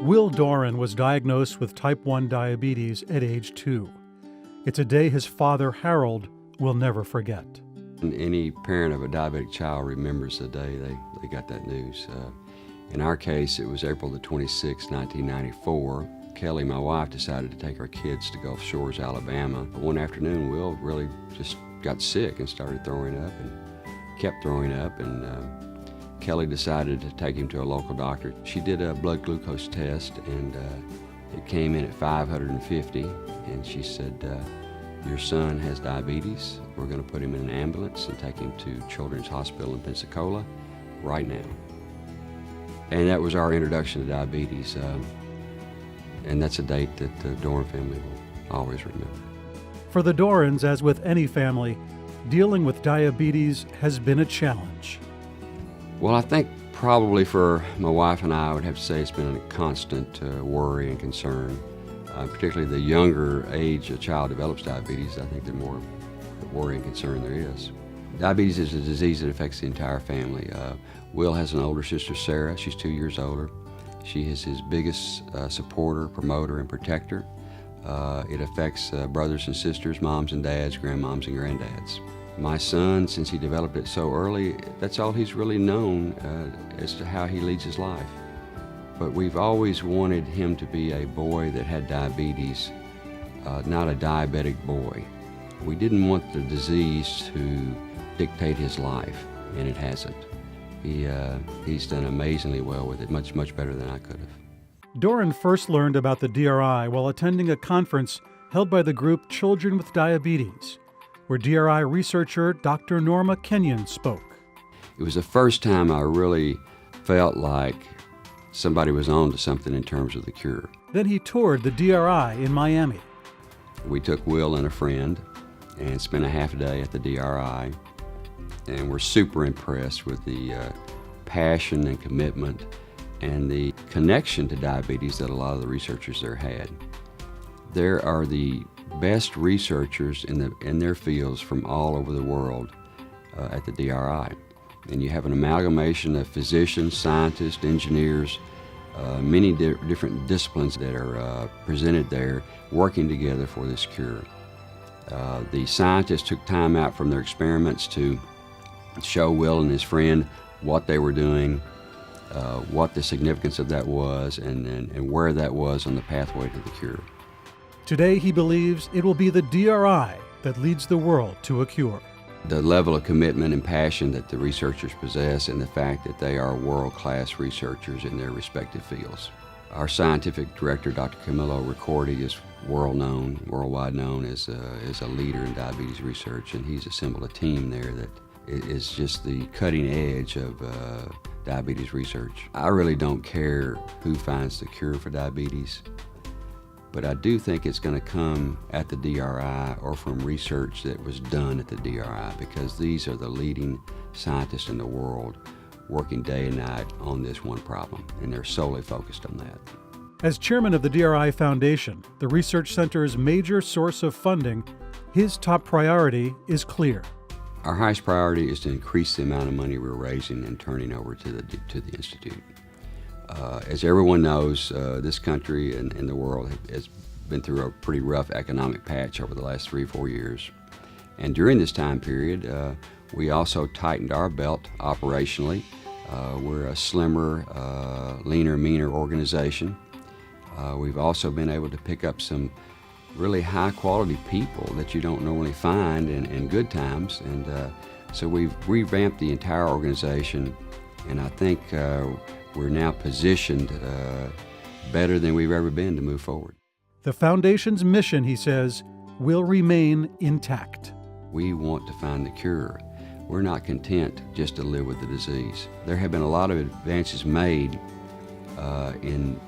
Will Doran was diagnosed with type 1 diabetes at age 2. It's a day his father, Harold, will never forget. Any parent of a diabetic child remembers the day they got that news. In our case, it was April the 26th, 1994. Kelly, my wife, decided to take our kids to Gulf Shores, Alabama. But one afternoon, Will really just got sick and started throwing up and kept throwing up. And Kelly decided to take him to a local doctor. She did a blood glucose test, and it came in at 550. And she said, "Your son has diabetes. We're going to put him in an ambulance and take him to Children's Hospital in Pensacola right now." And that was our introduction to diabetes. And that's a date that the Doran family will always remember. For the Dorans, as with any family, dealing with diabetes has been a challenge. Well, I think probably for my wife and I would have to say it's been a constant worry and concern. Particularly the younger age a child develops diabetes, I think the more worry and concern there is. Diabetes is a disease that affects the entire family. Will has an older sister, Sarah. She's 2 years older. She is his biggest supporter, promoter, and protector. It affects brothers and sisters, moms and dads, grandmoms and granddads. My son, since he developed it so early, that's all he's really known as to how he leads his life. But we've always wanted him to be a boy that had diabetes, not a diabetic boy. We didn't want the disease to dictate his life, and it hasn't. He's done amazingly well with it, much better than I could have. Doran first learned about the DRI while attending a conference held by the group Children with Diabetes, where DRI researcher Dr. Norma Kenyon spoke. It was the first time I really felt like somebody was on to something in terms of the cure. Then he toured the DRI in Miami. We took Will and a friend and spent a half a day at the DRI, and we're super impressed with the passion and commitment and the connection to diabetes that a lot of the researchers there had. There are the best researchers in their fields from all over the world at the DRI. And you have an amalgamation of physicians, scientists, engineers, many different disciplines that are presented there working together for this cure. The scientists took time out from their experiments to show Will and his friend what they were doing, what the significance of that was, and where that was on the pathway to the cure. Today he believes it will be the DRI that leads the world to a cure. The level of commitment and passion that the researchers possess, and the fact that they are world-class researchers in their respective fields. Our scientific director, Dr. Camillo Ricordi, is worldwide known as a leader in diabetes research, and he's assembled a team there that is just the cutting edge of diabetes research. I really don't care who finds the cure for diabetes, but I do think it's going to come at the DRI or from research that was done at the DRI, because these are the leading scientists in the world working day and night on this one problem, and they're solely focused on that. As chairman of the DRI Foundation, the research center's major source of funding, his top priority is clear. Our highest priority is to increase the amount of money we're raising and turning over to the Institute. As everyone knows, this country and the world has been through a pretty rough economic patch over the last 3-4 years. And during this time period, we also tightened our belt operationally. We're a slimmer, leaner, meaner organization. We've also been able to pick up some really high-quality people that you don't normally find in good times. And so we've revamped the entire organization, and I think we're now positioned better than we've ever been to move forward. The Foundation's mission, he says, will remain intact. We want to find the cure. We're not content just to live with the disease. There have been a lot of advances made in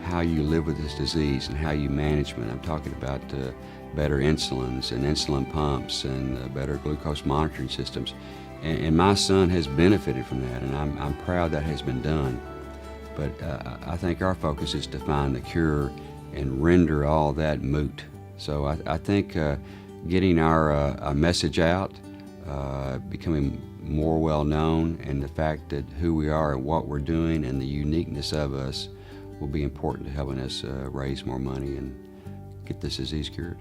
how you live with this disease and how you manage it. I'm talking about better insulins and insulin pumps and better glucose monitoring systems. And my son has benefited from that, and I'm proud that has been done. But I think our focus is to find the cure and render all that moot. So I think getting our message out, becoming more well known, and the fact that who we are and what we're doing and the uniqueness of us will be important to helping us raise more money and get this disease cured.